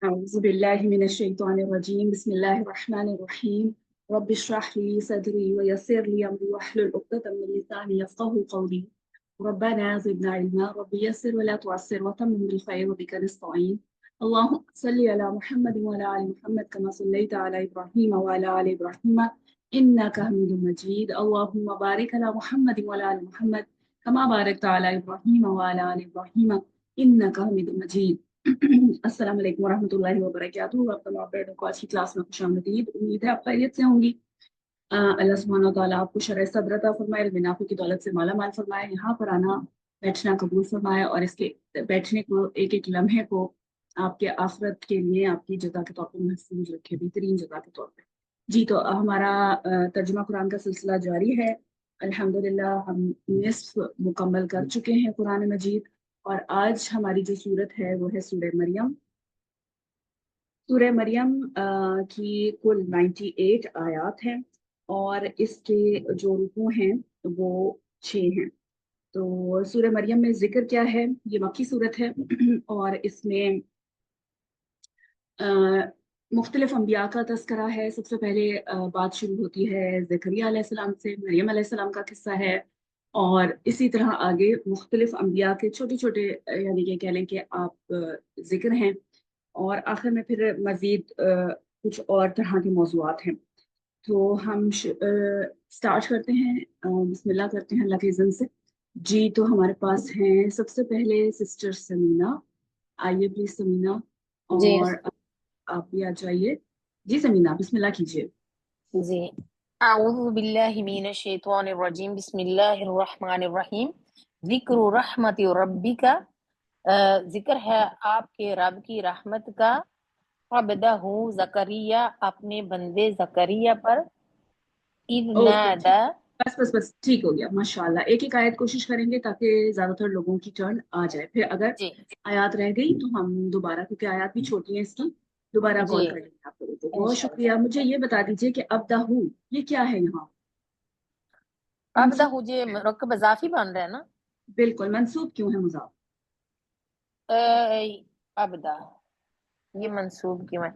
أعوذ بالله من الشيطان الرجيم بسم الله الرحمن الرحيم رب اشرح لي صدري ويسر لي أمري واحلل عقدة من لساني يفقهوا قولي ربنا زدنا علما رب يسر ولا تعسر وتمم بالخير وبك نستعين اللهم صل على محمد وعلى آل محمد كما صليت على إبراهيم وعلى آل إبراهيم إنك حميد مجيد اللهم بارك على محمد وعلى آل محمد كما باركت على إبراهيم وعلى آل إبراهيم إنك حميد مجيد अस्सलाम वालेकुम वरहमतुल्लाहि वबरकातुहू। आप तमाम बहनों को आज की क्लास में खुशामदीद। उम्मीद है आप खैरियत से होंगी। अल्लाह सुब्हानहू व तआला आपको शरह सब्र अता फरमाए, इल्म नाफी की दौलत से माला माल फरमाए, यहाँ पर आना बैठना कबूल फरमाए और इसके बैठने को एक एक लम्हे को आपके आखिरत के लिए आपकी जगह के तौर पर महफूज रखे, बेहतरीन जगह के तौर पर। जी तो हमारा तर्जुमा कुरान का सिलसिला जारी है। अल्हम्दुलिल्लाह हम निस्फ मुकम्मल कर चुके हैं कुरान मजीद और आज हमारी जो सूरत है वो है सूरह मरियम। सूरह मरियम की कुल 98 आयात हैं और इसके जो रुकू हैं वो 6 हैं। तो सूरह मरियम में जिक्र क्या है? ये मक्की सूरत है और इसमें मुख्तलिफ अम्बिया का तस्करा है। सबसे पहले बात शुरू होती है ज़करिया अलैहिस्सलाम से, मरियम अलैहिस्सलाम का किस्सा है और इसी तरह आगे मुख्तलिफ अम्बिया के छोटे छोटे यानी कि कह लें कि आप जिक्र हैं और आखिर में फिर मज़ीद कुछ और तरह के मौज़ूआत हैं। तो हम स्टार्ट करते हैं, बिस्मिल्लाह करते हैं अल्लाह के इज़्न से। जी तो हमारे पास हैं सबसे पहले सिस्टर समीना। आइए प्लीज समीना, जी और आप भी आ जाइए। जी समीना बिस्मिल्लाह कीजिए। जी अऊज़ु बिल्लाहि मिनश शैतानिर रजीम बिस्मिल्लाहिर रहमानिर रहीम। ज़िक्र रहमति रब्बिका, जिक्र है आपके रब की रहमत का। अब्दहु ज़करिया, अपने बंदे ज़करिया पर। इज़ ओके ठीक, नादा, बस बस बस ठीक हो गया माशाल्लाह। एक एक आयत कोशिश करेंगे ताकि ज्यादातर लोगों की टर्न आ जाए, फिर अगर जी आयत रह गई तो हम दोबारा, क्योंकि आयत भी छोटी है इसकी, दोबारा जी कॉल कर लेंगे आप लोगों को। बहुत इंशाअल्लाह। शुक्रिया। मुझे ये बता दीजिए कि अब्दाहू ये क्या है यहाँ? मंसूब? अब्दहु जे मुरक्कब इज़ाफ़ी बन रहा है ना। बिल्कुल, मंसूब क्यों है मुजाफ? अब्दा ये मंसूब क्यों है?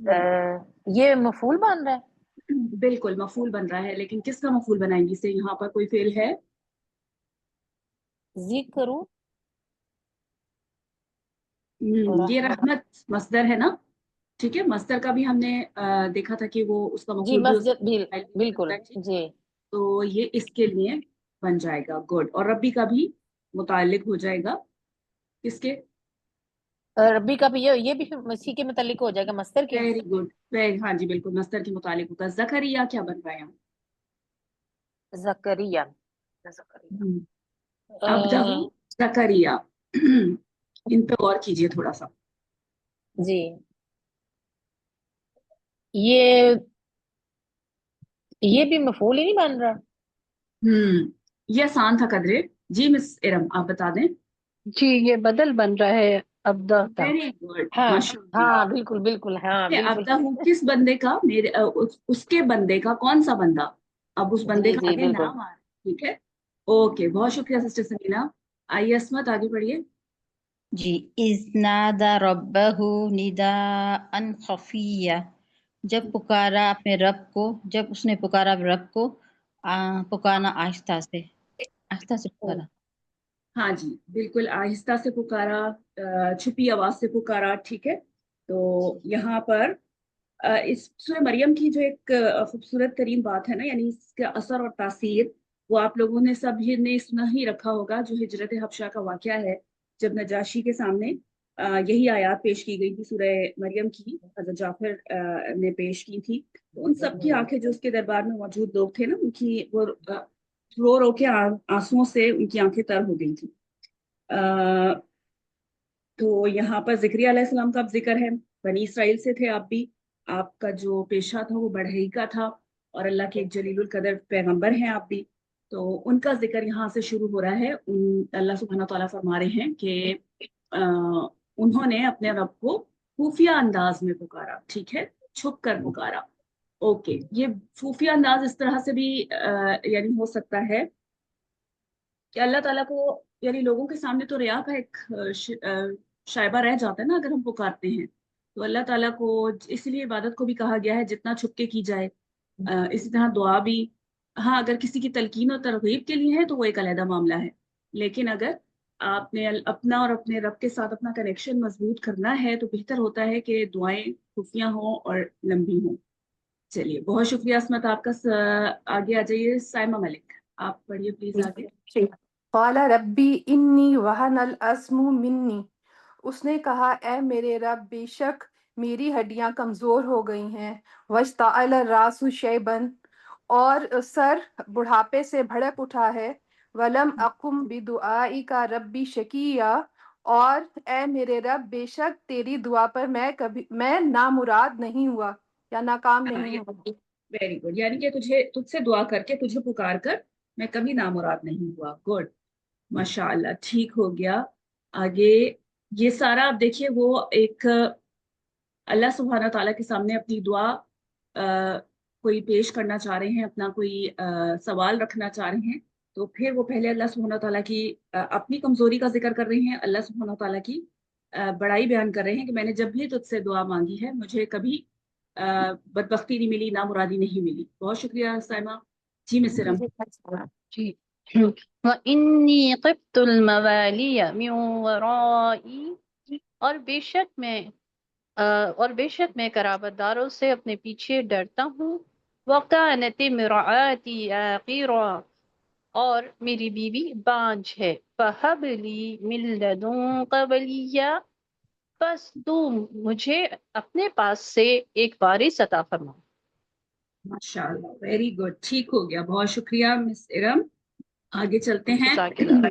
हम्म, ये मफूल बन रहा है। बिल्कुल मफूल बन रहा है, लेकिन किसका मफूल बनाएंगे इसे? यहाँ पर कोई फेल है? ज़िक्र ये रहमत, रहमत मस्दर है ना? ठीक है, मस्दर का भी हमने देखा था कि वो उसका जी मफूल भी हो मस्जिद सकता है, फाइल भी हो सकता बिल्कुल है। ठीक है, जी। तो ये इसके लिए बन जाएगा गुड। और रब्बी का भी मुतालिक हो जाएगा किसके? रबी का भी ये भी फिर इसी के मुतालिक हो जाएगा मस्तर के। वेरी गुड, वेरी, हाँ जी बिल्कुल मस्दर के मुतालिक होगा। जकरिया क्या बन रहा है यहाँ? जकरिया जकरिया हम्म, अ, अब्दहू जकरिया। इन पे गौर कीजिए थोड़ा सा। जी ये ये भी मफूल ही नहीं बन रहा। ये आसान था कदरे। जी मिस इरम आप बता दें। जी ये बदल बन रहा है अब्दा का। वेरी गुड हाँ माशाल्लाह। हाँ बिल्कुल बिल्कुल हाँ बिल्कुल। आपदा हूँ किस बंदे का? मेरे उसके बंदे का कौन सा बंदा? अब उस बंदे जी का जी आगे बिल्कुल। नाम आ रहा है। ठीक है, ओके, बहुत शुक्रिया सिस्टर समीना। आइए अस्मत आगे बढ़िए। जी इज़नादा रब्बहु निदाअन खफिया, जब पुकारा अपने रब को, जब उसने पुकारा रब को, पुकारना आहिस्ता से ओ, पुकारा। हाँ जी बिल्कुल, आहिस्ता से पुकारा, छुपी आवाज से पुकारा। ठीक है, तो यहाँ पर इस सूरह मरियम की जो एक खूबसूरत तरीन बात है ना, यानी इसका असर और तासीर, वो आप लोगों ने सभी ने सुना ही रखा होगा। जो हिजरत हबशा का वाकया है, जब नजाशी के सामने यही आयत पेश की गई थी सूरह मरियम की, हज़रत जाफर ने पेश की थी। तो उन सब की आंखें, जो उसके दरबार में मौजूद लोग थे ना, उनकी वो रो रो के आंसुओं से उनकी आंखें तर हो गई थी। अ, तो यहाँ पर ज़िक्रिया अलैहिस्सलाम का अब जिक्र है। बनी इसराइल से थे आप भी। आपका जो पेशा था वो बढ़ई का था और अल्लाह के एक जलीलुल कदर पैगंबर हैं आप भी। तो उनका जिक्र यहाँ से शुरू हो रहा है। अल्लाह सुब्हानहू तआला फरमा रहे हैं कि अ, उन्होंने अपने रब को खुफिया अंदाज में पुकारा। ठीक है, छुप कर पुकारा। ओके, ये खुफिया अंदाज इस तरह से भी यानी हो सकता है कि अल्लाह ताला को, यानी लोगों के सामने तो रिया का एक शायबा रह जाता है ना अगर हम पुकारते हैं, तो अल्लाह ताला को इसलिए इबादत को भी कहा गया है जितना छुप के की जाए। इसी तरह दुआ भी, हाँ अगर किसी की तलकीन और तरगीब के लिए है तो वो एक अलहदा मामला है, लेकिन अगर आपने अपना और अपने रब के साथ अपना कनेक्शन मजबूत करना है तो बेहतर होता है कि दुआएं खुफिया हों और लंबी हों। चलिए बहुत शुक्रिया अस्मत आपका। आगे आ जाइए साइमा मलिक, आप पढ़िए प्लीज आगे। क़ाला रब्बी इन्नी वहनल अज़्मु मिन्नी, उसने कहा ए मेरे रब बेशक मेरी हड्डियां कमज़ोर हो गई हैं। वश्तअल रासु शैबन, और सर बुढ़ापे से भड़क उठा है। वलम अकुम बिदुआई का रब्बी शकिया, और ए मेरे रब बेशक तेरी दुआ पर मैं नामुराद नहीं हुआ या नाकाम नहीं हुआ। वेरी गुड, यानी कि तुझसे दुआ करके, तुझे पुकार कर मैं कभी नामुराद नहीं हुआ। गुड, माशाअल्लाह, ठीक हो गया। आगे ये सारा आप देखिए, वो एक अल्लाह सुब्हाना ताला के सामने अपनी दुआ कोई पेश करना चाह रहे हैं, अपना कोई सवाल रखना चाह रहे हैं, तो फिर वो पहले अल्लाह सुब्हाना ताला की अपनी कमजोरी का जिक्र कर रहे हैं, अल्लाह सुब्हाना ताला की बड़ाई बयान कर रहे हैं कि मैंने जब भी तुझसे दुआ मांगी है मुझे कभी बदबख्ती नहीं मिली, नामुरादी नहीं मिली। बहुत शुक्रिया साइमा जी। मिसरम जी। व इन्नी ख़िफ्तुल मवालिय मिन वराई, और बेशक मैं कराबतदारों से अपने पीछे डरता हूँ। वकानत इम्राअती आक़िरा, और मेरी बीवी बांझ है। फहबली मिन लदुनका वलिय्या, बस तू मुझे अपने पास से एक वारिस अता फरमा। माशाअल्लाह, वेरी गुड, ठीक हो गया। बहुत शुक्रिया मिस इरम। आगे चलते हैं जज़ाकिल्लाह।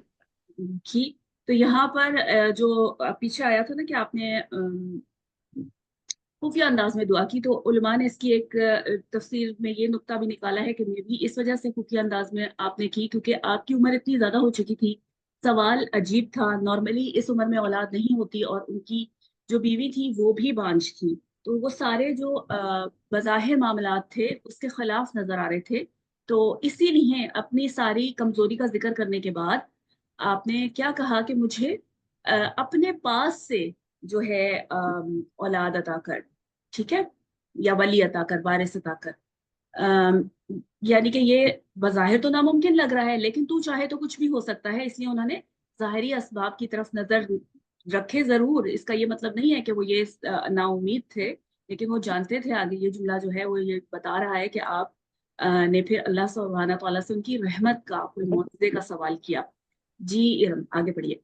कि तो यहाँ पर जो पीछे आया था ना कि आपने खुफिया अंदाज में दुआ की, तो उलमा ने इसकी एक तफसीर में ये नुक्ता भी निकाला है कि मे भी इस वजह से खुफिया अंदाज में आपने की क्योंकि आपकी उम्र इतनी ज्यादा हो चुकी थी। सवाल अजीब था, नॉर्मली इस उम्र में औलाद नहीं होती और उनकी जो बीवी थी वो भी बांझ थी, तो वो सारे जो बज़ाहिर मामलात थे उसके खिलाफ नजर आ रहे थे। तो इसीलिए अपनी सारी कमजोरी का जिक्र करने के बाद आपने क्या कहा कि मुझे अपने पास से जो है औलाद अता कर, ठीक है, या वली अता कर, वारिस अता कर। अम, यानी कि ये बज़ाहिर तो नामुमकिन लग रहा है, लेकिन तू चाहे तो कुछ भी हो सकता है, इसलिए उन्होंने ज़ाहिरी असबाब की तरफ नजर रखे जरूर। इसका ये मतलब नहीं है कि वो ये नाउमीद थे, लेकिन वो जानते थे। आगे ये जुमला जो है वो ये बता रहा है कि आप ने फिर अल्लाह सुब्हानहू तआला से उनकी रहमत का, कोई मुआवजे का सवाल किया। जी इरम आगे पढ़िए।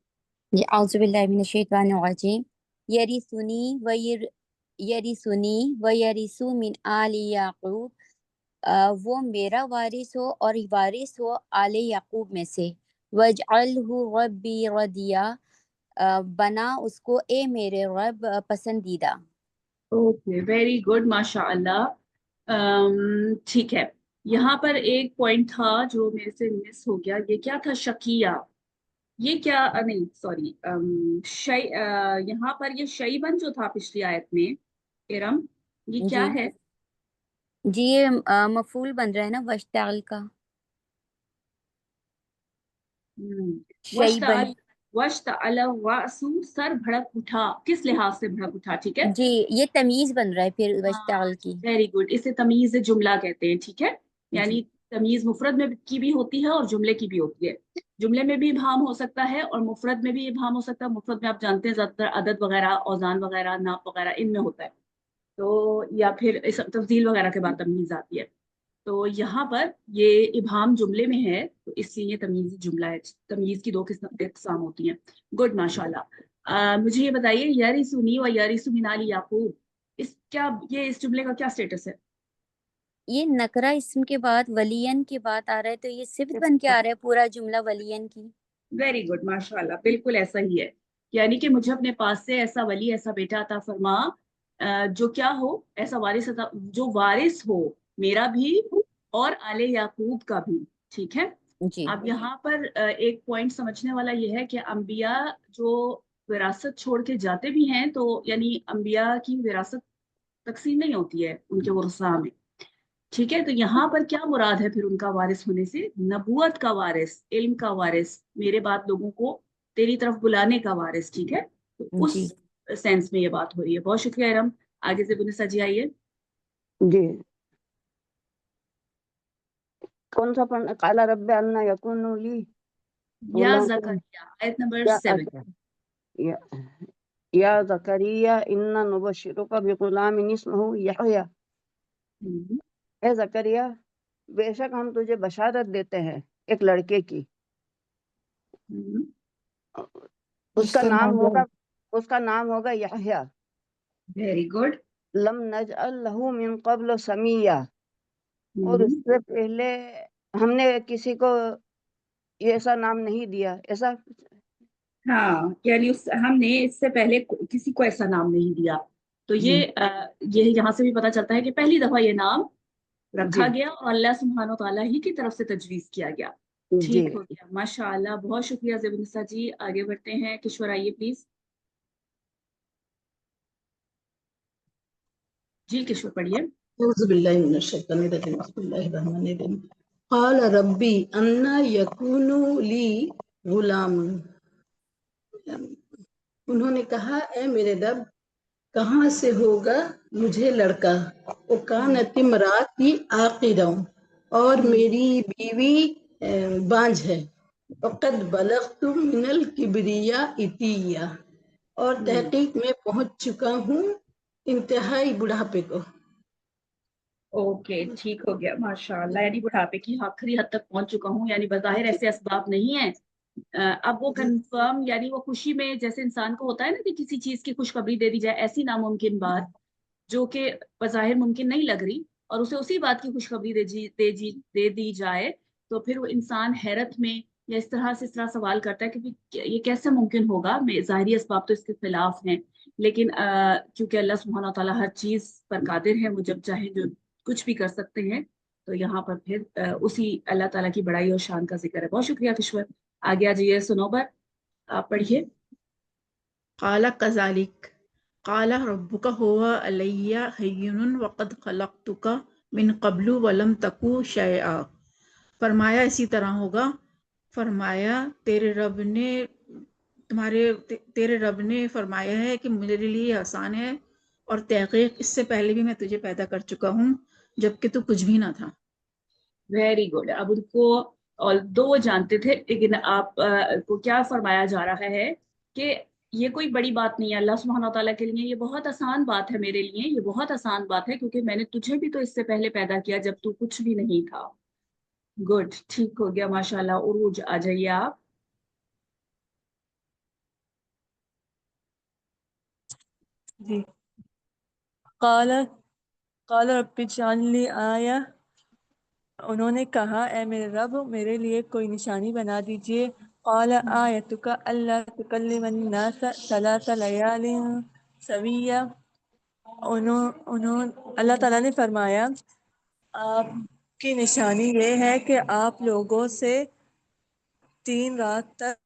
औज़ुबिल्लाहि मिनश्शैतानिर्रजीम, यरिसुनी व यरिसुनी व यरिसु मिन आलि याकूब, वो मेरा वारिस हो और वारिस हो आले याकूब में से। वजअलहु रब्बी रदिया, बना उसको ए मेरे रब पसंदीदा। ओके, वेरी गुड, माशाअल्लाह। ठीक है, यहाँ पर एक पॉइंट था जो मेरे से मिस हो गया। ये क्या था, शकिया? ये क्या नहीं सॉरी, यहाँ पर ये शैबन जो था पिछली आयत में इरम, ये क्या जी है? जी, ये मफूल बन रहा है ना वश्ताल का, शैबन। वश्तअल वासु, सर भड़क उठा, किस लिहाज से भड़क उठा? ठीक है, जी, ये तमीज बन रहा है फिर वश्ताल की। वेरी गुड, इसे तमीज जुमला कहते हैं। ठीक है, यानी जी तमीज मुफरद में की भी होती है और जुमले की भी होती है। जुमले में भी इबहाम हो सकता है और मुफरद में भी इबहाम हो सकता है। मुफरद में आप जानते हैं ज्यादातर अदद वगैरह, औजान वगैरह, नाप वगैरह इनमें होता है, तो या फिर इस तफजील वगैरह के बाद तमीज आती है। तो यहाँ पर ये इबहाम जुमले में है, तो इसलिए ये तमीज जुमला है। तमीज की दो किस्म होती हैं। गुड, माशाल्लाह। मुझे ये बताइए, यारिसुनी व यारिसु मिन आलि याकूब, इस जुमले का क्या स्टेटस है? ये नकरा इसम के बाद वलियन के बाद आ रहा है, तो ये सिफ्त बन के आ रहा है पूरा जुमला वलियन की। वेरी गुड, माशाल्लाह, बिल्कुल ऐसा ही है। यानी कि मुझे अपने पास से ऐसा वली, ऐसा बेटा अता फरमा, जो क्या हो, ऐसा वारिस अता, जो वारिस हो मेरा भी और आले याकूब का भी। ठीक है, जी अब यहाँ पर एक पॉइंट समझने वाला यह है कि अंबिया जो विरासत छोड़ के जाते भी हैं, तो यानी अंबिया की विरासत तकसीम नहीं होती है उनके वरसा में। ठीक है, तो यहाँ पर क्या मुराद है फिर उनका वारिस होने से? नबूवत का वारिस, इल्म का वारिस, मेरे बाद लोगों को तेरी तरफ बुलाने का वारिस। ठीक है, तो उस जी सेंस में ये बात हो रही है। बहुत शुक्रिया इरम। आगे से बुनिसा जी आइए। जी, कौन सा पढ़ना? काला रब्बे अन्ना यकूनु ली या गुलाम। जकरिया, आयत नंबर या 7। अच्छा, या या जकरिया इन्ना नुबश्शिरुका बिगुलामिन इस्मुहु यहया। ए जकरिया, बेशक हम तुझे बशारत देते हैं एक लड़के की, उसका नाम होगा यहया। Very good. लम नजअल लहू मिन क़ब्ल समिया, और उससे पहले हमने किसी को ये ऐसा नाम नहीं दिया। ऐसा हाँ, यानी हमने इससे पहले किसी को ऐसा नाम नहीं दिया। तो ये यहाँ से भी पता चलता है कि पहली दफा ये नाम रखा जी गया और अल्लाह सुब्हानो तआला ही की तरफ से तजवीज किया गया। जी ठीक हो गया, माशाअल्लाह, बहुत शुक्रिया ज़ेबुनिसा जी। आगे बढ़ते हैं, किशोर आइए प्लीज। जी किशोर पढ़िए। क़ाल रब्बी अन्ना यकूनु ली गुलाम। उन्होंने कहा, ए मेरे रब, कहाँ से होगा मुझे लड़का। वकानत इमराती आक़िरा, और मेरी बीवी बांझ है। वक़द बलग़तु मिनल किब्रिया इतिया, और तहकीक में पहुंच चुका हूँ इंतहाई बुढ़ापे को। ओके, ठीक हो गया, माशाअल्लाह। यानी बुढ़ापे की आखिरी हद तक पहुंच चुका हूँ, यानी बज़ाहिर ऐसे असबाब नहीं है। अब वो कंफर्म, यानी वो खुशी में, जैसे इंसान को होता है ना कि किसी चीज की खुशखबरी दे दी जाए, ऐसी नामुमकिन बात जो कि बज़ाहिर मुमकिन नहीं लग रही, और उसे उसी बात की खुशखबरी दे दी जाए, तो फिर वो इंसान हैरत में या इस तरह सवाल करता है कि ये कैसे मुमकिन होगा। ज़ाहिरी असबाब तो इसके खिलाफ हैं, लेकिन क्योंकि अल्लाह सुब्हानहू व तआला हर चीज पर कादिर है, वो जब चाहे जो कुछ भी कर सकते हैं, तो यहाँ पर फिर उसी अल्लाह ताला की बड़ाई और शान का जिक्र है। बहुत शुक्रिया किश्वर। आगे आ जाइए सुनोबर, आप पढ़िए। क़ाला कज़ालिक क़ाला रब्बुका हुवा अलैया हय्युन वक़द ख़लक़तुका मिन क़ब्लु वलम तकु शैआ। फरमाया इसी तरह होगा। फरमाया तेरे रब ने फरमाया है कि मेरे लिए आसान है, और तहक़ीक़ इससे पहले भी मैं तुझे पैदा कर चुका हूँ जबकि तू कुछ भी ना था। Very good. अब उनको, और दो वो जानते थे, लेकिन आप को क्या फरमाया जा रहा है कि ये कोई बड़ी बात नहीं है अल्लाह सुब्हानहू व तआला के लिए, ये बहुत आसान बात है मेरे लिए, ये बहुत आसान बात है, क्योंकि मैंने तुझे भी तो इससे पहले पैदा किया जब तू कुछ भी नहीं था। गुड, ठीक हो गया, माशाल्लाह। उरूज आ जाइए आप। जी। काला काला रब्बी जान आया, उन्होंने कहा, ए मेरे रब, मेरे लिए कोई निशानी बना दीजिए। काला आयतुका अल्ला तुकल्लिमन नास सलासा लयालिन सविया। अल्लाह ताला ने फरमाया, आपकी निशानी ये है कि आप लोगों से 3 रात तक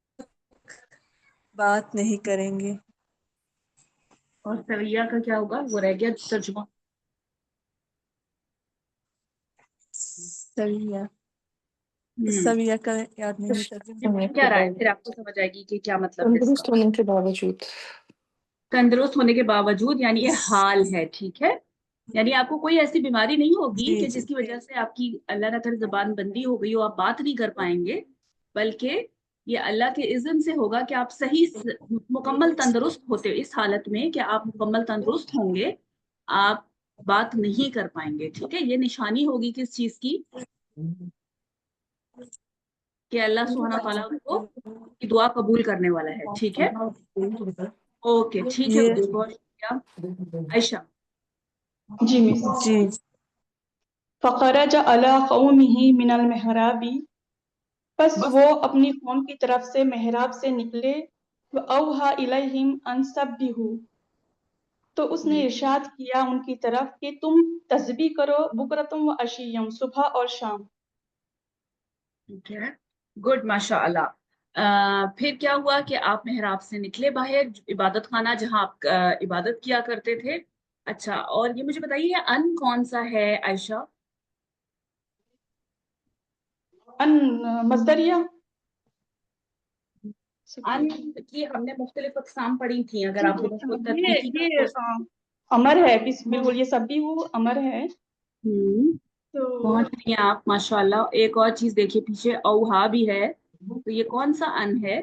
बात नहीं करेंगे। और सविया का क्या होगा, वो रह गया तर्जुमा। सविया का याद नहीं तर्जुमा। क्या राय, फिर आपको समझ आएगी कि क्या मतलब है तंदुरुस्त इसका। होने के बावजूद। तंदुरुस्त होने के बावजूद, यानी ये हाल है, ठीक है। यानी आपको कोई ऐसी बीमारी नहीं होगी जी कि जी जिसकी वजह से आपकी अल्लाह ना करे जबान बंदी हो गई हो, आप बात नहीं कर पाएंगे, बल्कि ये अल्लाह के इज़्न से होगा कि आप सही मुकम्मल तंदुरुस्त होते, इस हालत में कि आप मुकम्मल तंदुरुस्त होंगे, आप बात नहीं कर पाएंगे, ठीक है। ये निशानी होगी किस चीज की, कि अल्लाह सुब्हानहू व तआला उनको की दुआ कबूल करने वाला है, ठीक है। ओके, ठीक है, ये बहुत शुक्रिया। आयशा। जी मिस। जी फ़ख़रज अला क़ौमिही मिनल महराबी, बस वो अपनी कौम की तरफ से मेहराब से निकले। व औहा इलैहिम अन सब्बिहू, तो उसने इरशाद किया उनकी तरफ कि तुम तस्बीह करो, बुकरतुम व अशियम, सुबह और शाम। ठीक है, गुड, माशाअल्लाह। फिर क्या हुआ कि आप मेहराब से निकले बाहर, इबादत खाना जहां आप इबादत किया करते थे। अच्छा, और ये मुझे बताइए, अन कौन सा है आयशा? अन मज़दरिया, ان کی ہم نے مختلف اقسام پڑھی تھی، اگر آپ کو خود تدبیقی کا یہ امر ہے، بالکل یہ سب بھی وہ امر ہے. تو پہنچ رہی ہیں آپ ماشاءاللہ. ایک اور چیز دیکھیے پیچھے اوہا بھی ہے، تو یہ کون سا ان ہے؟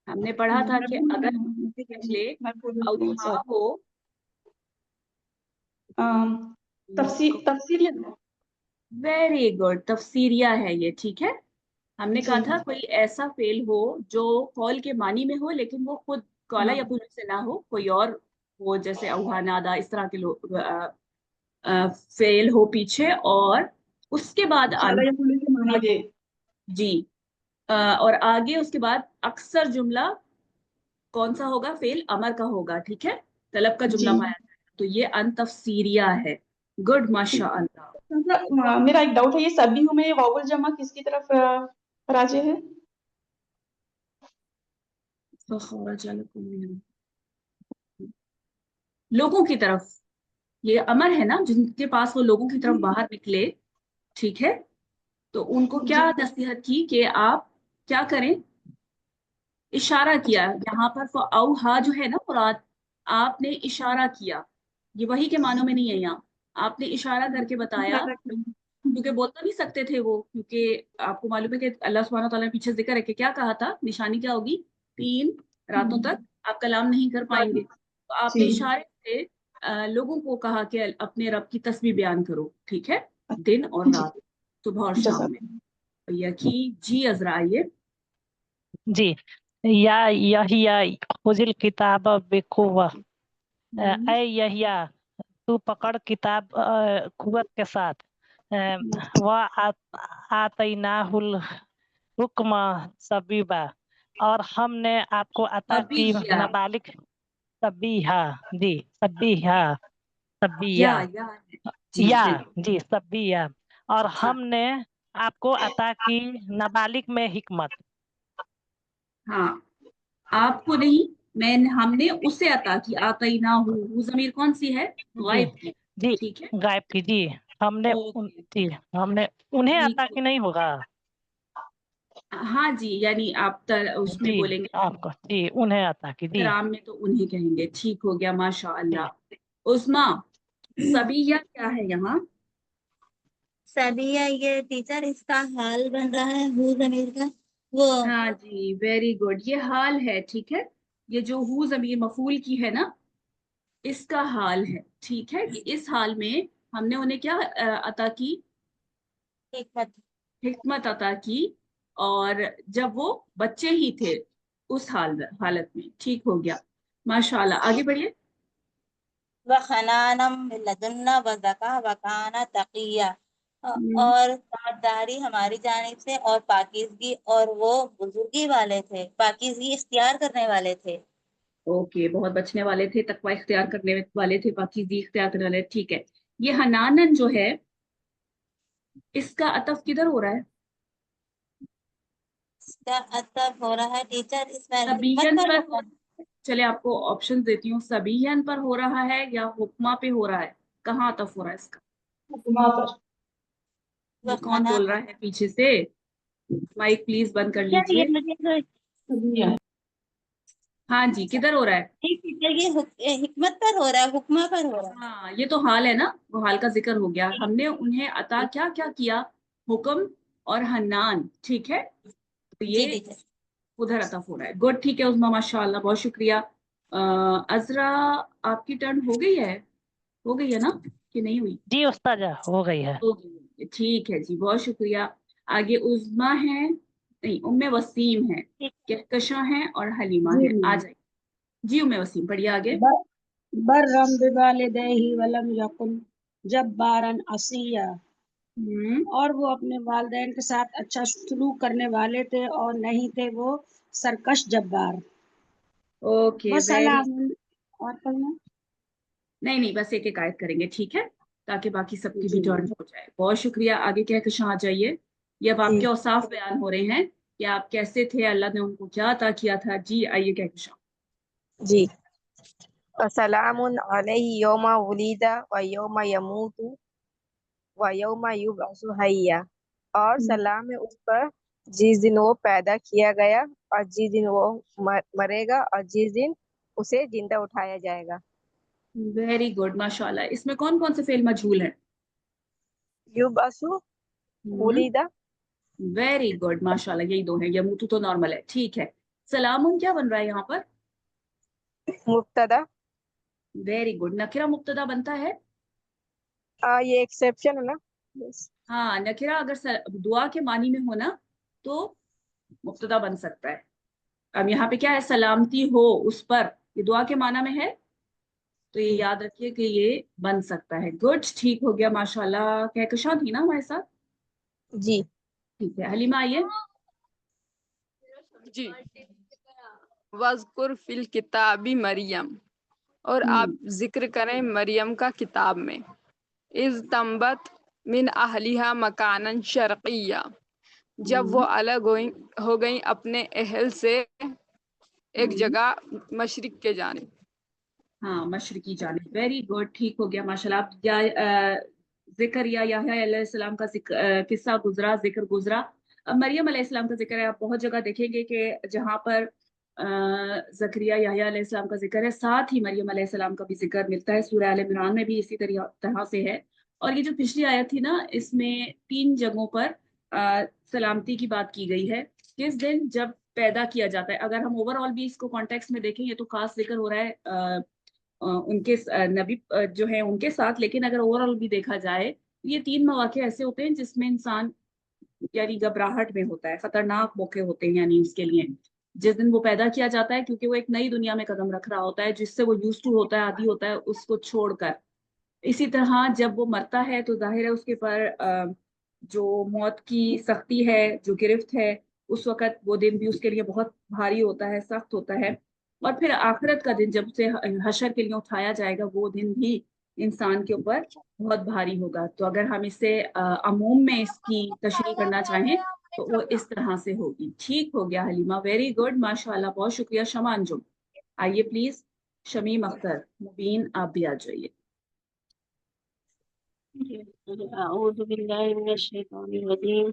ہم نے پڑھا تھا کہ اگر پہلے اوہا ہو تفسیر ویری گڈ، تفسیریہ ہے یہ، ٹھیک ہے. ہم نے کہا تھا کوئی ایسا فعل ہو جو قول کے معنی میں ہو لیکن وہ خود قالا یا قول سے نہ ہو، کوئی اور وہ جیسے اوہا، نادا، اس طرح کے لوگ فعل ہو پیچھے، اور اس کے بعد جی اور آگے اس کے بعد اکثر جملہ کون سا ہوگا؟ فعل امر کا ہوگا، ٹھیک ہے، طلب کا جملہ پایا جائے. تو یہ ان تفسیریہ ہے. گڈ، ماشاء اللہ. میرا ایک ڈاؤٹ ہے، یہ سبیح میں واو الجمع کس کی طرف راجع ہے؟ لوگوں کی طرف. یہ امر ہے نا، جن کے پاس وہ لوگوں کی طرف باہر نکلے، ٹھیک ہے، تو ان کو کیا نصیحت کی کہ آپ کیا کریں؟ اشارہ کیا. یہاں پر اوہا جو ہے نا مراد، آپ نے اشارہ کیا، یہ وہی کے معنوں میں نہیں ہے. یہاں آپ نے اشارہ کر کے بتایا، کیونکہ بولتا نہیں سکتے تھے وہ، کیونکہ آپ کو معلوم ہے کہ اللہ سبحانہ تعالیٰ نے پیچھے ذکر ہے کہ کیا کہا تھا، نشانی کیا ہوگی؟ 3 راتوں تک آپ کلام نہیں کر پائیں گے. تو آپ نے اشارے سے لوگوں کو کہا کہ اپنے رب کی تسبیح بیان کرو، ٹھیک ہے، دن اور رات، صبح اور شام میں. یقین جی عذرا آئیے. جی. یا یحییٰ خذ الکتاب بقوہ، اے یحییٰ تو پکڑ کتاب قوت کے ساتھ. وآتیناہ الحکم صبیبا، اور ہم نے آپ کو عطا کی نابالغ صبیحہ، جی صبیحہ، صبیہ یا جی صبیہ، اور ہم نے آپ کو عطا کی نابالغ میں حکمت. ہاں، آپ کو نہیں، ہم نے اسے عطا کی. آتیناہ، وہ ضمیر کون سی ہے؟ غائب کی، جی ٹھیک ہے، غائب کی. جی ہم نے انہیں عطا کی نہیں ہوگا. ہاں جی، یعنی آپ اس میں جی بولیں گے آپ کو، جی انہیں عطا کی. جی رام میں تو انہیں کہیں گے. ٹھیک ہو گیا، ماشاء اللہ. عظما، صبیہ کیا ہے یہاں؟ صبیہ یہ ٹیچر اس کا حال بن رہا ہے ہو ضمیر کا، وہ ہاں جی، ویری گڈ، یہ حال ہے، ٹھیک ہے. یہ جو ہو ضمیر مفعول کی ہے نا، اس کا حال ہے، ٹھیک ہے. کہ اس حال میں ہم نے انہیں کیا عطا کی؟ حکمت عطا کی، اور جب وہ بچے ہی تھے اس حالت میں. ٹھیک ہو گیا، ماشاء اللہ. آگے بڑھیے. وَحَنَانًا مِن لَدُنَّا وَزَكَاةً وَكَانَ تَقِيًّا، اور سمجھداری ہماری جانب سے اور پاکیزگی، اور وہ بزرگی والے تھے، پاکیزگی اختیار کرنے والے تھے. اوکے، بہت بچنے والے تھے، تقوی اختیار کرنے والے تھے، پاکیزگی اختیار کرنے والے. ٹھیک ہے. یہ حنانن جو ہے، اس کا عطف کدھر ہو رہا ہے؟ اس کا عطف ہو رہا ہے ٹیچر اس میں سبیین پر. چلے آپ کو آپشن دیتی ہوں. سبیین پر ہو رہا ہے یا حکمہ پہ ہو رہا ہے؟ کہاں عطف ہو رہا ہے اس کا؟ حکمہ پر. یہ کون بول رہا ہے پیچھے سے؟ مائک پلیز بند کر لیجیے. ہاں جی، کدھر ہو رہا ہے؟ یہ حکمت پر ہو رہا ہے، حکمہ پر ہو رہا ہے. ہاں، یہ تو حال ہے نا، وہ حال کا ذکر ہو گیا. ہم نے انہیں عطا کیا کیا؟ حکم اور حنان، ٹھیک ہے. تو یہ ادھر عطف ہو رہا ہے. گڈ، ٹھیک ہے عظما، ماشاء اللہ، بہت شکریہ. عذرا آپ کی ٹرن ہو گئی ہے نا کہ نہیں ہوئی؟ جی استاذہ ہو گئی ہے. ٹھیک ہے جی، بہت شکریہ. آگے عظما ہے، نہیں ام وسیم ہے، کہکشاں ہے، اور حلیمہ ہے. آ جائیے جی ام وسیم، پڑھیے آگے. برم بوالدیہ ولم یکن جبارا عصیا، اور وہ اپنے والدین کے ساتھ اچھا سلوک کرنے والے تھے اور نہیں تھے وہ سرکش جبار. اوکے، وسلام. اور پڑھنا نہیں بس ایک ایک آیت کریں گے، ٹھیک ہے، تاکہ باقی سب کی بھی ٹرن ہو جائے. بہت شکریہ. آگے کہکشاں آ جائیے. یہ اب آپ کے اوصاف بیان ہو رہے ہیں کہ آپ کیسے تھے، اللہ نے ان کو کیا عطا کیا تھا. جی آئیے کہکشاں. جی. وسلام علیہ یوم ولید و یوم یموت و یوم یبعث حیا. اور سلام ہے اس پر جس دن وہ پیدا کیا گیا اور جس دن وہ مرے گا اور جس دن اسے زندہ اٹھایا جائے گا. ویری گڈ ماشاء اللہ. اس میں کون کون سے فعل مجہول ہیں؟ یبعثو، ولیدہ. ویری گڈ ماشاء اللہ. یہی دو ہیں. یموتو تو نارمل ہے. ٹھیک ہے. سلام کیا بن رہا ہے یہاں پر؟ مبتدا. Very good. نکرہ مبتدا بنتا ہے؟ یہ ایکسیپشن ہے نا. ہاں نکرہ اگر دعا کے معنی میں ہونا تو مبتدا بن سکتا ہے. اب یہاں پہ کیا ہے؟ سلامتی ہو اس پر. یہ دعا کے معنی میں ہے تو یہ یاد رکھیے کہ یہ بن سکتا ہے. گڈ. ٹھیک ہو گیا ماشاءاللہ. کہکشاں تھی نا ہمارے ساتھ؟ جی ٹھیک ہے. حلیمہ آئیے. جی. وذکر فی الکتاب مریم، اور آپ ذکر کریں مریم کا کتاب میں. اذ تنبت من اہلیہا مکانا شرقیہ، جب وہ الگ ہو گئیں اپنے اہل سے ایک جگہ مشرق کے جانب. ہاں مشرقی جانب. Very good. ٹھیک ہو گیا ماشاءاللہ. آپ ذکر یا یحییٰ علیہ السلام کا قصہ گزرا، ذکر گزرا. اب مریم علیہ السلام کا ذکر ہے. آپ بہت جگہ دیکھیں گے کہ جہاں پر زکریا یحییٰ علیہ السلام کا ذکر ہے ساتھ ہی مریم علیہ السلام کا بھی ذکر ملتا ہے. سورہ آل عمران میں بھی اسی طرح سے ہے. اور یہ جو پچھلی آیت تھی نا اس میں 3 جگہوں پر سلامتی کی بات کی گئی ہے. کس دن؟ جب پیدا کیا جاتا ہے. اگر ہم اوور آل بھی اس کو کانٹیکس میں دیکھیں یہ تو خاص ذکر ہو رہا ہے ان کے نبی جو ہیں ان کے ساتھ، لیکن اگر اوور آل بھی دیکھا جائے یہ 3 مواقع ایسے ہوتے ہیں جس میں انسان یعنی گھبراہٹ میں ہوتا ہے. خطرناک موقع ہوتے ہیں یعنی اس کے لیے. جس دن وہ پیدا کیا جاتا ہے کیونکہ وہ ایک نئی دنیا میں قدم رکھ رہا ہوتا ہے جس سے وہ یوز ٹو ہوتا ہے، عادی ہوتا ہے اس کو چھوڑ کر. اسی طرح جب وہ مرتا ہے تو ظاہر ہے اس کے پر جو موت کی سختی ہے، جو گرفت ہے، اس وقت وہ دن بھی اس کے لیے بہت بھاری ہوتا ہے، سخت ہوتا ہے. اور پھر آخرت کا دن جب اسے حشر کے لیے اٹھایا جائے گا وہ دن بھی انسان کے اوپر بہت بھاری ہوگا. تو اگر ہم اسے عموم میں اس کی تشریح کرنا چاہیں تو وہ اس طرح سے ہوگی. ٹھیک ہو گیا حلیمہ. ویری گڈ ماشاءاللہ. بہت شکریہ. شمع انجم آئیے پلیز. شمیم اختر، مبین آپ بھی آ جائیے. اعوذ باللہ من الشیطان الرجیم.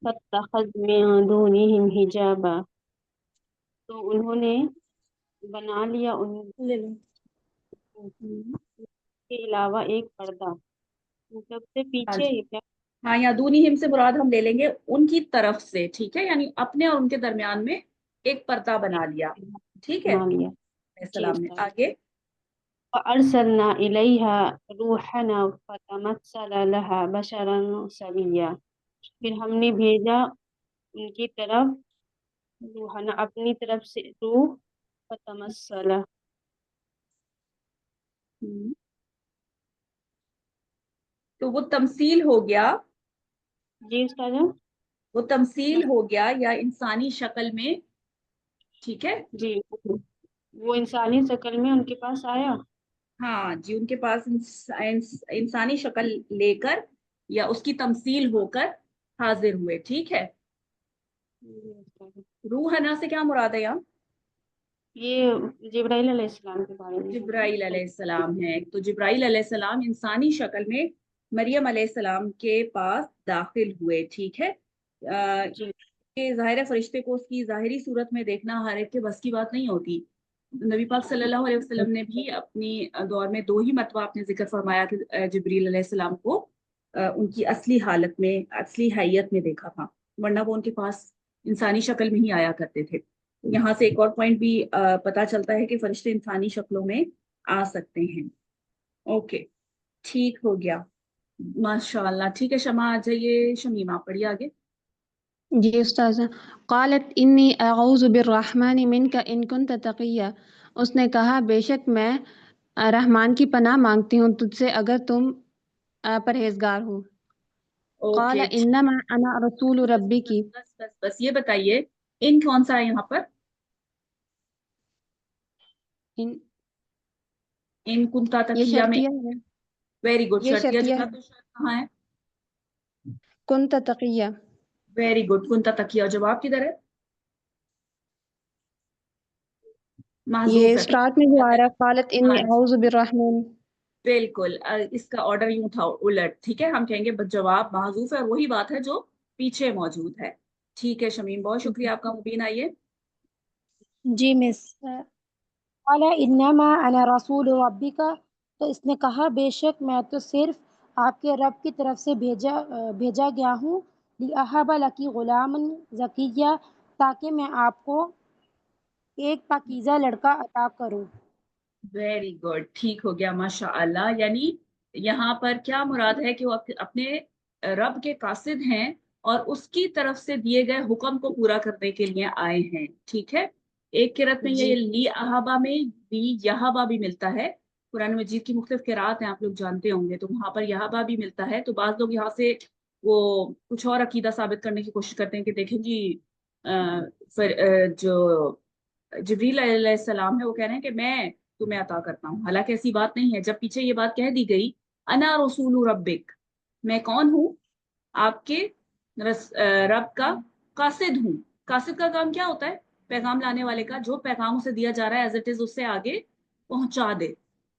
فاتخذ من دونہم حجابا، تو انہوں نے بنا لیا ان کے علاوہ ایک پردہ. سب سے پیچھے ہی کیا؟ ہاں یا دونہم سے مراد ہم لے لیں گے ان کی طرف سے. ٹھیک ہے، یعنی اپنے اور ان کے درمیان میں ایک پردہ بنا لیا. ٹھیک ہے. السلام نے آگے. فأرسلنا إليها روحنا فتمثل لها بشرا سويا، پھر ہم نے بھیجا ان کی طرف روحنا اپنی طرف سے روح. فتمثل تو وہ تمثیل ہو گیا. جی استاذہ، وہ تمثیل ہو گیا یا انسانی شکل میں. ٹھیک ہے جی وہ انسانی شکل میں ان کے پاس آیا. ہاں جی، ان کے پاس انسانی شکل لے کر یا اس کی تمثیل ہو کر حاضر ہوئے. ٹھیک ہے. روحنا سے کیا مراد ہے یہاں؟ یہ جبرائیل علیہ السلام کے بارے میں. جبرائیل علیہ السلام ہے. تو جبرائیل علیہ السلام انسانی شکل میں مریم علیہ السلام کے پاس داخل ہوئے. ٹھیک ہے. ظاہر فرشتے کو اس کی ظاہری صورت میں دیکھنا ہر ایک کے بس کی بات نہیں ہوتی. نبی پاک صلی اللہ علیہ وسلم نے بھی اپنی دور میں 2 ہی مرتبہ اپنے ذکر فرمایا کہ جبریل علیہ السلام کو ان کی اصلی حالت میں، اصلی حیت میں دیکھا تھا، ورنہ وہ ان کے پاس انسانی شکل میں ہی آیا کرتے تھے. یہاں سے ایک اور پوائنٹ بھی پتا چلتا ہے کہ فرشتے انسانی شکلوں میں آ سکتے ہیں. اوکے ٹھیک ہو گیا ماشاء اللہ. ٹھیک ہے شمع آ جائیے. شمیم آپ پڑھیے آگے. جی استاذہ. قالت انی اعوذ بالرحمن منک ان کنت تقیہ، اس نے کہا بے شک میں رحمان کی پناہ مانگتی ہوں تجھ سے اگر تم پرہیزگار ہو. قال انما انا رسول ربی کی. بس یہ بتائیے ان کون سا ہے یہاں پر؟ ان کنتا تقیہ میں. Very good. شرطیہ جملہ تو کہاں ہے؟ کنت تقیہ. Very good. کنتا تقیہ. جواب کدھر ہے؟ یہ اسٹارٹ میں جو آ رہا ہے قالت انی اعوذ بالرحمن. بالکل اس کا آرڈر یوں تھا الٹ. ٹھیک ہے، ہم کہیں گے جواب محذوف ہے اور وہی بات ہے جو پیچھے موجود ہے. ٹھیک ہے شمیم، بہت شکریہ آپ کا. مبین آئیے. جی مس. قال انما انا رسول ربک، تو اس نے کہا بے شک میں تو صرف آپ کے رب کی طرف سے بھیجا گیا ہوں. لأہب لکی غلاما زکیہ، تاکہ میں آپ کو ایک پاکیزہ لڑکا عطا کروں. ویری گڈ، ٹھیک ہو گیا ماشاء اللہ. یعنی یہاں پر کیا مراد ہے کہ وہ اپنے رب کے قاصد ہیں اور اس کی طرف سے دیے گئے حکم کو پورا کرنے کے لیے آئے ہیں. ٹھیک ہے. ایک قرات میں جی یہ لی احابا میں لی یہابا بھی ملتا ہے. قرآن مجید کی مختلف قرات ہیں، آپ لوگ جانتے ہوں گے، تو وہاں پر یہابا بھی ملتا ہے. تو بعض لوگ یہاں سے وہ کچھ اور عقیدہ ثابت کرنے کی کوشش کرتے ہیں کہ دیکھیں جی جو جبریل علیہ السلام ہے وہ کہہ رہے ہیں کہ میں تمہیں عطا کرتا ہوں. حالانکہ ایسی بات نہیں ہے. جب پیچھے یہ بات کہہ دی گئی انا رسول ربک، میں کون ہوں؟ آپ کے رب کا قاصد ہوں. قاصد کا کام کیا ہوتا ہے؟ پیغام لانے والے کا. جو پیغام اسے دیا جا رہا ہے ایز اٹ از اس سے آگے پہنچا دے.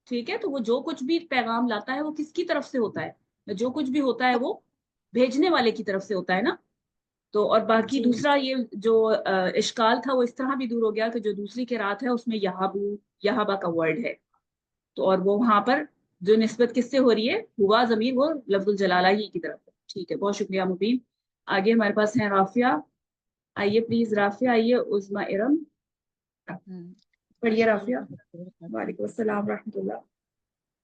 ٹھیک ہے. تو وہ جو کچھ بھی پیغام لاتا ہے وہ کس کی طرف سے ہوتا ہے؟ جو کچھ بھی ہوتا ہے وہ بھیجنے والے کی طرف سے ہوتا ہے نا. تو اور باقی جی دوسرا یہ جو اشکال تھا وہ اس طرح بھی دور ہو گیا کہ جو دوسری قرات ہے اس میں یہابا کا ورڈ ہے. تو اور وہ وہاں پر جو نسبت کس سے ہو رہی ہے، ہوا ضمیر وہ لفظ الجلالہ ہی کی طرف ہے. ٹھیک ہے، بہت شکریہ مبین. آگے ہمارے پاس ہیں رافیہ. آئیے پلیز رافیہ آئیے. عظما ارم پڑھیے رافیہ. وعلیکم السلام ورحمۃ اللہ.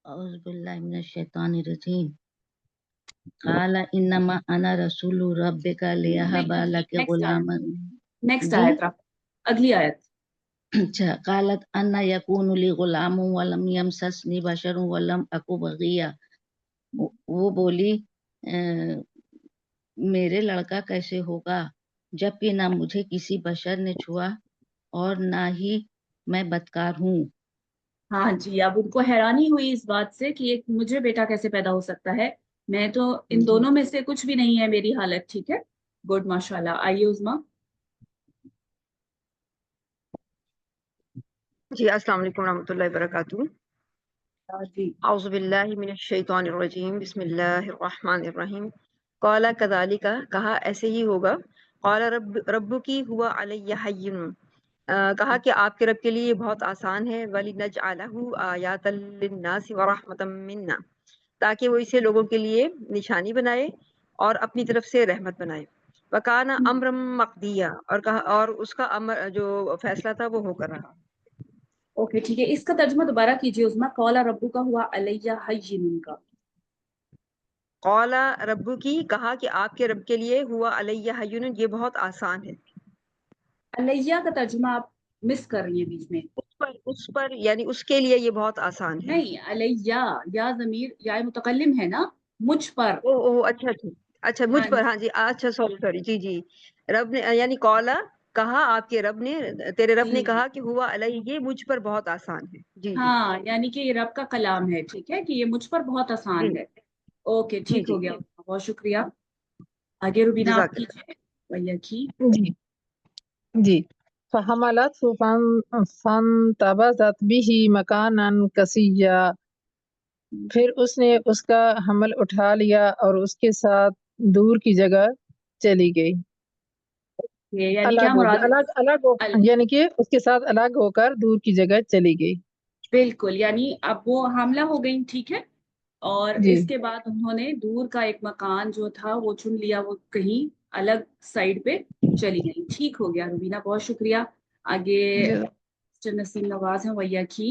اعوذ باللہ من الشیطان الرجیم. قال انما انا رسول ربک لیہب لک غلاما. نیکسٹ جی آیت رافیہ، اگلی آیت. اچھا. قالت ان یکون لی غلام ولم یمسسنی بشر ولم اکو بغیا. وہ بولی میرے لڑکا کیسے ہوگا جبکہ نہ مجھے کسی بشر نے چھوا اور نہ ہی میں بدکار ہوں. ہاں جی، اب ان کو حیرانی ہوئی اس بات سے کہ ایک مجھے بیٹا کیسے پیدا ہو سکتا ہے، میں تو ان دونوں میں سے کچھ بھی نہیں ہے میری حالت. ٹھیک ہے، گڈ ماشاء اللہ. آئیے عظما. جی السلام علیکم ورحمۃ اللہ وبرکاتہ. جی اعوذ باللہ من الشیطان الرجیم. بسم اللہ الرحمن الرحیم. قال کذالک، کہا ایسے ہی ہوگا. قال ربکی ہوا علی حین، کہا کہ آپ کے رب کے لیے یہ بہت آسان ہے. وَلِنَجْعَلَهُ آیَاتًا لِلنَّاسِ وَرَحْمَةً مِنَّا، تاکہ وہ اسے لوگوں کے لیے نشانی بنائے اور اپنی طرف سے رحمت بنائے. وَكَانَ أَمْرًا مَقْضِيًّا، اور کہا اور اس کا امر جو فیصلہ تھا وہ ہو کر رہا. اوکے ٹھیک ہے. اس کا ترجمہ دوبارہ کیجیے عظما. قال ربک ہوا علیہ حین کا. قال ربکی، کہا کہ آپ کے رب کے لیے ہوا علیہ حین، یہ بہت آسان ہے. علیہ کا ترجمہ آپ مس کر رہی ہیں بیچ میں. اس پر یعنی اس کے لیے یہ بہت آسان ہے. نہیں، علیہ یا ضمیر یا متکلم ہے نا، مجھ پر. او اچھا اچھا مجھ پر. ہاں جی اچھا سوری جی جی. رب نے یعنی قولا، کہا آپ کے رب نے، تیرے رب نے کہا کہ ہوا علیہ، یہ مجھ پر بہت آسان ہے. جی ہاں، یعنی کہ یہ رب کا کلام ہے. ٹھیک ہے، کہ یہ مجھ پر بہت آسان ہے. اوکے جی ٹھیک ہو گیا، بہت شکریہ. آگے روبینہ آپ کیجیے. بھیا کی جی. فحملته فانتبذت به مكانا قصيا، پھر اس نے اس کا حمل اٹھا لیا اور اس کے ساتھ دور کی جگہ چلی گئی. یعنی کیا مراد ہے؟ یعنی کہ اس کے ساتھ الگ ہو کر دور کی جگہ چلی گئی. بالکل، یعنی اب وہ حاملہ ہو گئی. ٹھیک ہے، اور جی اس کے بعد انہوں نے دور کا ایک مکان جو تھا وہ چن لیا، وہ کہیں الگ سائڈ پہ چلی گئی. ٹھیک ہو گیا روبینہ، بہت شکریہ. آگے مسٹر نسیم نواز ہیں ویا کی.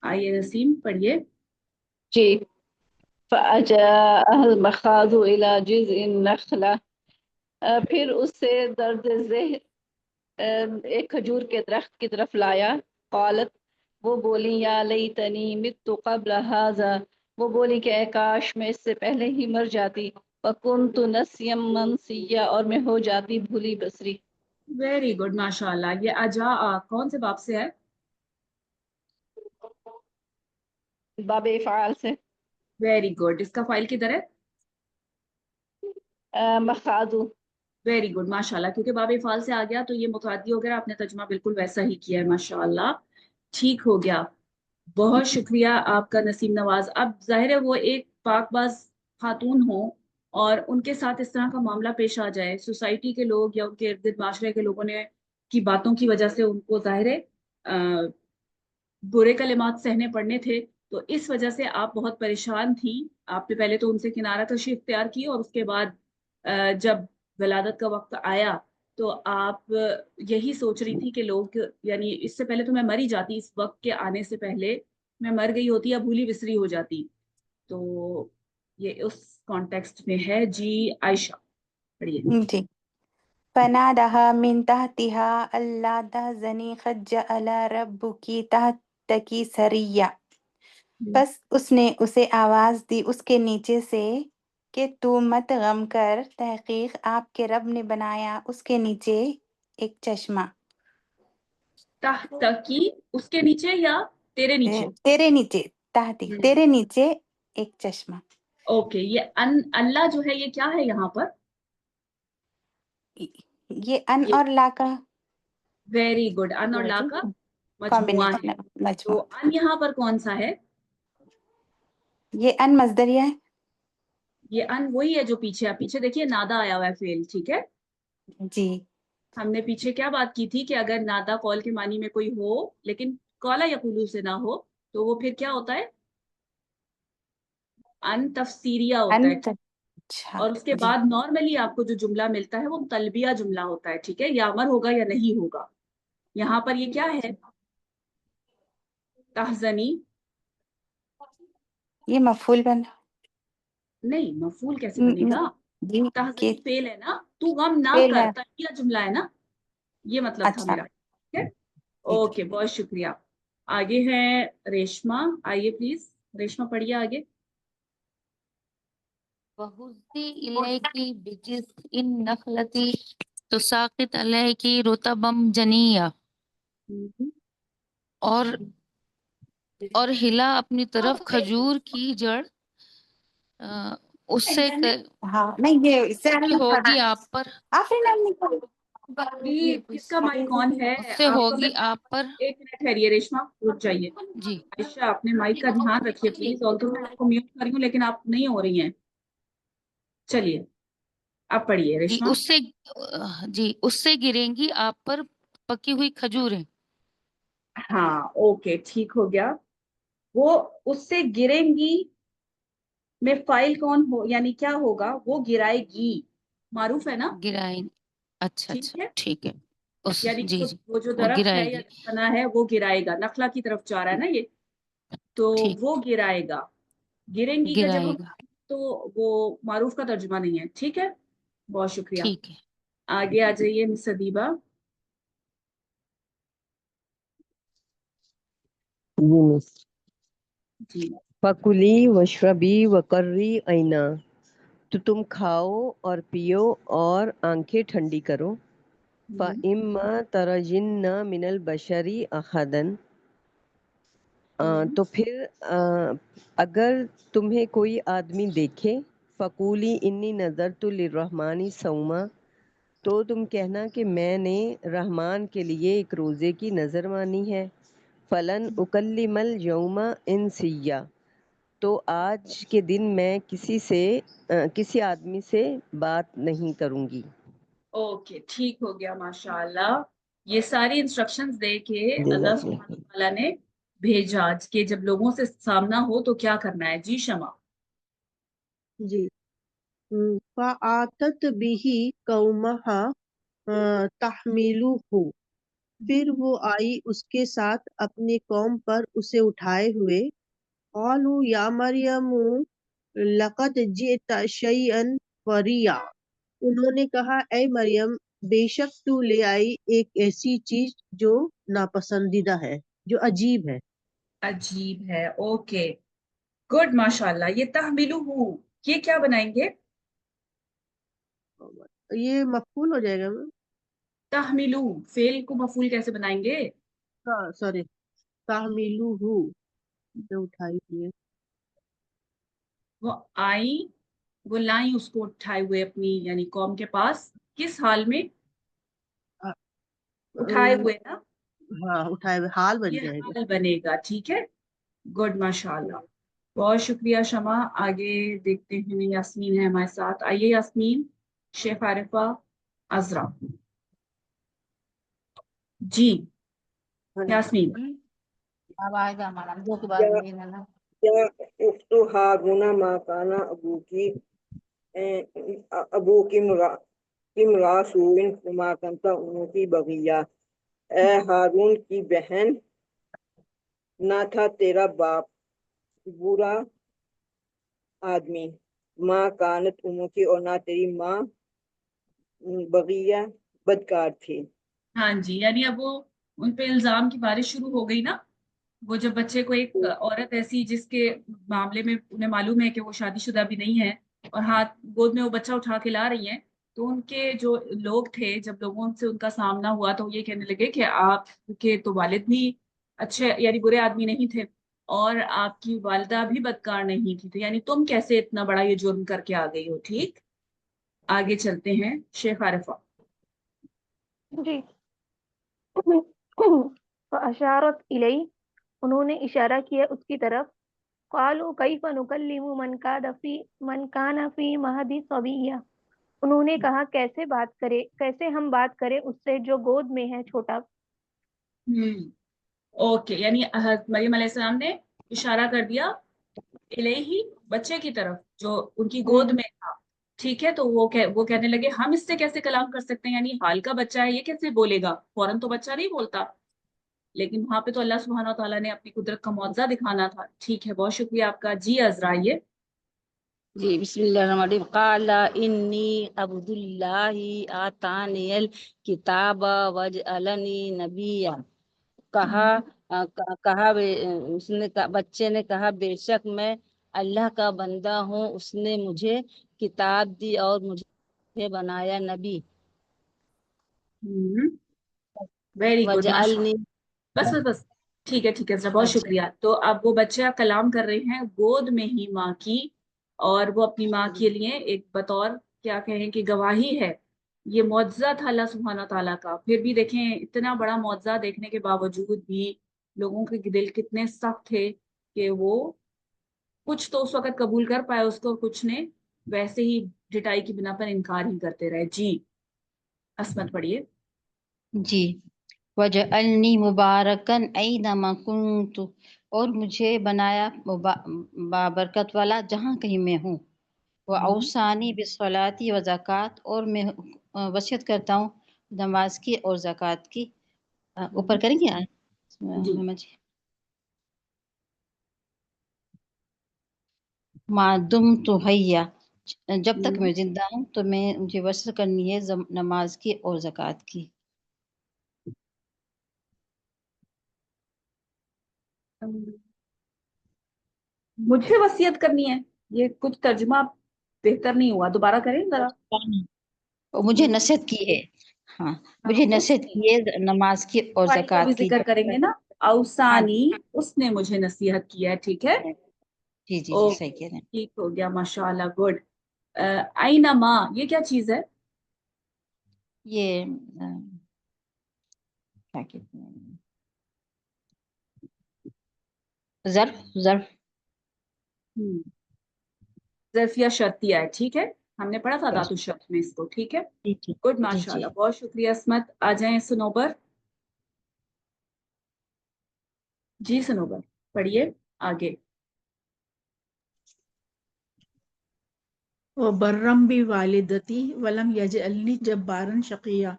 آئیے نسیم پڑھیے. جی. فَأَجَاءَهَا الْمَخَاضُ إِلَى جِذْعِ النَّخْلَةِ، پھر اس سے درد ذہن ایک کھجور کے درخت کی طرف لایا. قالت، وہ بولی یا لیتنی مت قبل هذا، وہ بولی کہ اے کاش میں اس سے پہلے ہی مر جاتی. وَكُنْتُ نَسْيًا مَنْسِيًّا، اور میں ہو جاتی بھولی بسری. ویری گڈ ماشاء اللہ. یہ اجا کون سے باب سے ہے؟ باب افعال سے. Very good. اس کا فائل کدھر ہے؟ مخاضو. ویری گڈ ماشاء اللہ. کیونکہ باب افعال سے آ گیا تو یہ متعدی ہو گیا. آپ نے ترجمہ بالکل ویسا ہی کیا ہے ماشاء اللہ. ٹھیک ہو گیا، بہت شکریہ آپ کا نسیم نواز. اب ظاہر ہے وہ ایک پاک باز خاتون ہوں اور ان کے ساتھ اس طرح کا معاملہ پیش آ جائے، سوسائٹی کے لوگ یا ان کے ارد گرد معاشرے کے لوگوں نے کی باتوں کی وجہ سے ان کو ظاہر ہے برے کلمات سہنے پڑنے تھے، تو اس وجہ سے آپ بہت پریشان تھی. آپ نے پہلے تو ان سے کنارہ کشی اختیار کی، اور اس کے بعد جب ولادت کا وقت آیا تو آپ یہی سوچ رہی تھی کہ لوگ، یعنی اس سے پہلے تو میں مر ہی جاتی، اس وقت کے آنے سے پہلے میں مر گئی ہوتی یا بھولی بسری ہو جاتی. تو یہ اس کانٹیکسٹ میں ہے. جی عائشہ پڑھیے. جی. فنادها من تحتها ألا تحزني قد جعل ربك تحتك سريا. بس اس نے اسے آواز دی اس کے نیچے سے کہ تو مت غم کر، تحقیق آپ کے رب نے بنایا اس کے نیچے ایک چشمہ. تحت کی اس کے نیچے یا تیرے نیچے؟ تیرے نیچے، تحتی تیرے نیچے ایک چشمہ. اوکے. یہ اللہ جو ہے یہ کیا ہے یہاں پر؟ یہ ان اور لا کا ویری گڈ. ان اور لا کا مجموعہ ہے. تو ان یہاں پر کون سا ہے؟ یہ ان مصدریہ ہے. یہ ان وہی ہے جو پیچھے دیکھیے نادا آیا ہوا ہے فعل. ٹھیک ہے جی. ہم نے پیچھے کیا بات کی تھی کہ اگر نادا قول کے معنی میں کوئی ہو لیکن قولا یقولو سے نہ ہو تو وہ پھر کیا ہوتا ہے؟ ان تفسیریہ ہوتا ہے. اور اس کے بعد نارملی آپ کو جو جملہ ملتا ہے وہ طلبیہ جملہ ہوتا ہے. ٹھیک ہے، یا امر ہوگا یا نہیں ہوگا. یہاں پر یہ کیا ہے؟ تحزنی. یہ مفعول بن نہیں، مفعول کیسے بنے گا؟ تحزنی فعل ہے نا، تو غم نہ کر، طلبیہ جملہ ہے نا، یہ مطلب تھا میرا. ٹھیک ہے، اوکے، بہت شکریہ. آگے ہے ریشما. آئیے پلیز ریشما پڑھیے آگے. وَهُزِّي إِلَيْكِ بِجِذْعِ النَّخْلَةِ تُسَاقِطْ عَلَيْكِ رُطَبًا جَنِيًّا. اور ہلا اپنی طرف کھجور کی جڑ اس سے ہوگی آپ پر، کس کا مائک کون ہے؟ اس سے ہوگی آپ پر. ایک منٹ ٹھہریے ریشما، رک جائیے. جی عائشہ اپنے مائک کا دھیان رکھیے پلیز. اور تو میں آپ کو میوٹ کر رہی ہوں لیکن آپ نہیں ہو رہی ہیں. چلیے آپ پڑھیے ریشما. اس سے گریں گی آپ پر پکی ہوئی کھجوریں. ہاں اوکے، ٹھیک ہو گیا. وہ اس سے گریں گی میں فائل کون ہو، یعنی کیا ہوگا؟ وہ گرائے گی، معروف ہے نا. گرائیں. اچھا ٹھیک ہے. یعنی جی وہ جو وہ درخت گرائے ہے یا گی. تنا ہے وہ گرائے گا. نخلا کی طرف جا رہا ہے نا یہ، تو وہ گرائے گا. گریں گی کا جب گرائے ہم گا. تو وہ معروف کا ترجمہ نہیں ہے. ٹھیک ہے، بہت شکریہ. ٹھیک ہے. آگے آ جائیے مس ادیبہ. جی مس. جی. فَکُلِی وَاشْرَبِی وَقَرِّی عَیْنًا. تو تم کھاؤ اور پیو اور آنکھیں ٹھنڈی کرو. فَإِمَّا تَرَجِنَّ مِنَ الْبَشَرِ أَحَدًا. تو پھر اگر تمہیں کوئی آدمی دیکھے، فَقُولِی إِنِّی نَذَرْتُ لِلرَّحْمَنِ صَوْمًا. تو تم کہنا کہ میں نے رحمان کے لیے ایک روزے کی نظر مانی ہے. فَلَنْ أُكَلِّمَ الْيَوْمَ إِنْسِيًّا. تو آج کے دن میں کسی آدمی سے بات نہیں کروں گی. اوکے ٹھیک ہو گیا، ماشاء اللہ. یہ ساری انسٹرکشنز دے کے اللہ جزاک سبحانہ اللہ. وتعالیٰ نے بھیجا کہ جب لوگوں سے سامنا ہو تو کیا کرنا ہے. جی شمع. جی. فَآتَتْ بِهِ قَوْمَهَا تَحْمِلُهُ. پھر وہ آئی اس کے ساتھ اپنی قوم پر اسے اٹھائے ہوئے. قالوا یا مریم لقد جئت شیئا فریا. انہوں نے کہا اے مریم بے شک تو لے آئی ایک ایسی چیز جو ناپسندیدہ ہے، جو عجیب ہے. عجیب ہے. اوکے گڈ، ماشاء اللہ. یہ تحملو یہ کیا بنائیں گے؟ یہ مفعول ہو جائے گا. تحملو فعل کو مفعول کیسے بنائیں گے؟ سوری، تحملوہ اٹھائی ہوئے. وہ آئی، وہ لائیں اس کو اٹھائے ہوئے اپنی یعنی قوم کے پاس. کس حال میں؟ اٹھائے ہوئے نا. ہاں اٹھائے ہوئے حال بن یہ جائے گا. حال بنے گا. ٹھیک ہے، گڈ ماشاء اللہ. बहुत शुक्रिया शमा। आगे देखते हैं, यास्मीन है हमारे साथ। आइए यास्मीन, शेख आरिफा, अजरा। जी यास्मीन। अब आएगा हमारा दो के बाद या में ना। या उख्तु हारूना मा काना अबू किमरा सूइन मा कंता उन्नति बगिया। ए हारून की बहन, ना था तेरा बाप बुरा आदमी, माँ कानत उन्नति, और ना तेरी माँ बगिया बदकार थी। हाँ जी, यानी अब वो उन पे इल्जाम की बारिश शुरू हो गई ना। वो जब बच्चे को एक औरत ऐसी जिसके मामले में उन्हें मालूम है कि वो शादीशुदा भी नहीं है और हाथ गोद में वो बच्चा उठा के ला रही है, तो उनके जो लोग थे, जब लोगों से उनका सामना हुआ तो ये कहने लगे कि आपके तो वालिद भी अच्छे यानी बुरे आदमी नहीं थे और आपकी वालिदा भी बदकार नहीं थी, तो यानी तुम कैसे इतना बड़ा ये जुर्म करके आ गई हो। ठीक, आगे चलते हैं, शेख आरिफा। जी। अशारत इलई, उन्होंने इशारा किया उसकी तरफ। क़ालू कैफ़ नुकल्लिमु मन कान फ़ी महदी सबिय्या, उन्होंने कहा कैसे हम बात करें उससे जो गोद में है छोटा। ओके, यानी मरियम अलैहिस्सलाम ने इशारा कर दिया इलैही, बच्चे की तरफ जो उनकी गोद में था। ठीक है, तो वो कहने लगे हम इससे कैसे कलाम कर सकते हैं, यानी हाल का बच्चा है, ये कैसे बोलेगा। फौरन तो बच्चा नहीं बोलता, लेकिन वहां पे तो अल्लाह सुब्हाना व तआला ने अपनी कुदरत का मुआवजा दिखाना था। ठीक है, बहुत शुक्रिया आपका। जी अजरा, ये जी बिस्मिल्लाहिर्रहमानिर्रहीम। क़ाला इन्नी अब्दुल्लाहि आतानियल किताब वजअलनी नबिय्या। बच्चे ने कहा बेशक मैं अल्लाह का बंदा हूँ, उसने मुझे किताब दी और मुझे बनाया नबी। वेरी गुड, माशा। वजअलनी। बस बस बस, ठीक है ठीक है, बहुत अच्छा। शुक्रिया। तो अब वो बच्चा कलाम कर रहे हैं गोद में ही माँ की, और वो अपनी माँ के लिए एक बतौर क्या कहें कि गवाही है। ये मुआजिजा था अल्लाह सुब्हाना ताला का। फिर भी देखें, इतना बड़ा मुआजिजा देखने के बावजूद भी लोगों के दिल कितने सख्त थे कि वो कुछ तो उस वक्त कबूल कर पाए उसको, कुछ ने वैसे ही डिटाई की बिना पर इनकार ही करते रहे। जी असमत पढ़िए। जी वजअलनी मुबारकन ऐनमा कुन्तु, और मुझे बनाया बाबरकत वाला जहाँ कहीं मैं हूँ। व औसानी बिस्सलाती व ज़कात, और मैं वसीयत करता हूँ नमाज की और ज़कात की। ऊपर करेंगे यार मेमा जी। मादुम तो हैया, जब तक मैं जिंदा हूँ तो मुझे वसीयत करनी है नमाज की और ज़कात की। मुझे वसीयत करनी है, ये कुछ तर्जुमा बेहतर नहीं हुआ, दोबारा करें जरा। और मुझे नसीहत की है। हाँ, मुझे नसीहत की है नमाज की और पानी का भी ज़कात की। जिक्र करेंगे ना। हाँ औसानी, उसने मुझे नसीहत किया है। ठीक है, जी जी जी, सही ओके, कह रहे हैं। ठीक हो गया, माशाल्लाह, गुड। आईना माँ, ये क्या चीज है। ये क्या कहते हैं, ज़र्फ ज़र्फ। ज़र्फिया शर्तिया है। ठीक है, हमने पढ़ा था बस। धातु शब्द में इसको। ठीक है, जी जी गुड, जी माशाल्लाह, जी। बहुत शुक्रिया असमत। आ जाएं सनोबर। जी सनोबर, पढ़िए आगे। व बर्रम बि वालिदती वलम यजअलनी जब्बारन शकिया,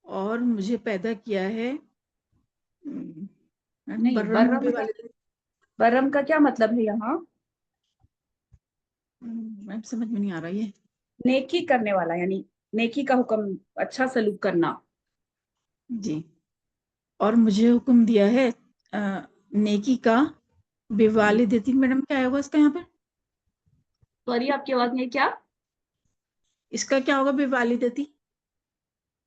और मुझे पैदा किया है नहीं, बर्रम बि वालिदती। बर्रम का क्या मतलब है यहाँ। मैम समझ में नहीं आ रहा ये। नेकी करने वाला, यानी नेकी का हुक्म, अच्छा सलूक करना। जी, और मुझे हुक्म दिया है नेकी का। बेवालिदती मैडम क्या होगा इसका यहाँ पर। सॉरी, आपकी आवाज नहीं, क्या। इसका क्या होगा बेवालिदती।